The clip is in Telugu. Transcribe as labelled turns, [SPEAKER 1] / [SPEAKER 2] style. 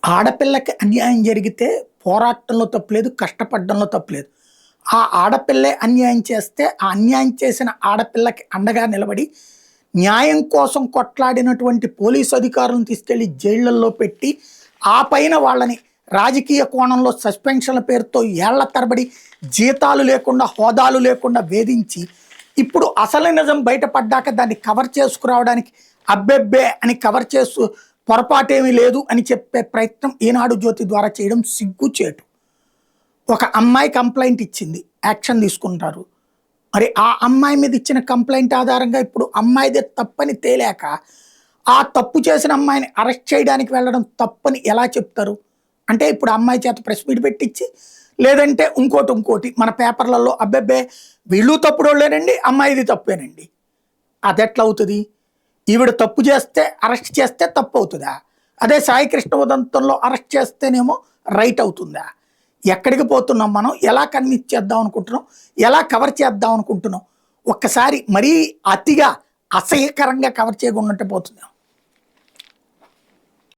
[SPEAKER 1] ఆడపిల్లకి అన్యాయం జరిగితే పోరాటంలో తప్పులేదు, కష్టపడడంలో తప్పులేదు. ఆ ఆడపిల్లే అన్యాయం చేస్తే, ఆ అన్యాయం చేసిన ఆడపిల్లకి అండగా నిలబడి, న్యాయం కోసం కొట్లాడినటువంటి పోలీసు అధికారులను తీసుకెళ్ళి జైళ్ళల్లో పెట్టి, ఆ పైన వాళ్ళని రాజకీయ కోణంలో సస్పెన్షన్ల పేరుతో ఏళ్ల తరబడి జీతాలు లేకుండా, హోదాలు లేకుండా వేధించి, ఇప్పుడు అసలు నిజం బయటపడ్డాక దాన్ని కవర్ చేసుకురావడానికి అబ్బెబ్బే అని కవర్ చేస్తూ పొరపాటేమీ లేదు అని చెప్పే ప్రయత్నం ఈనాడు జ్యోతి ద్వారా చేయడం సిగ్గుచేటు. ఒక అమ్మాయి కంప్లైంట్ ఇచ్చింది, యాక్షన్ తీసుకుంటారు. మరి ఆ అమ్మాయి మీద ఇచ్చిన కంప్లైంట్ ఆధారంగా ఇప్పుడు అమ్మాయిదే తప్పని తేలాక ఆ తప్పు చేసిన అమ్మాయిని అరెస్ట్ చేయడానికి వెళ్ళడం తప్పని ఎలా చెప్తారు? అంటే ఇప్పుడు అమ్మాయి చేత ప్రెస్ మీట్ పెట్టించి, లేదంటే ఇంకోటి మన పేపర్లలో అబ్బెబ్బే వీళ్ళు తప్పుడోళ్ళేనండి, అమ్మాయిది తప్పేనండి. అదెట్లా అవుతుంది? ఈవిడ తప్పు చేస్తే అరెస్ట్ చేస్తే తప్పు అవుతుందా? అదే సాయి కృష్ణ ఉదంతంలో అరెస్ట్ చేస్తేనేమో రైట్ అవుతుందా? ఎక్కడికి పోతున్నాం మనం? ఎలా కన్విన్స్ చేద్దాం అనుకుంటున్నాం? ఎలా కవర్ చేద్దాం అనుకుంటున్నాం? ఒక్కసారి మరీ అతిగా అసహ్యకరంగా కవర్ చేయకుండా పోతున్నాం.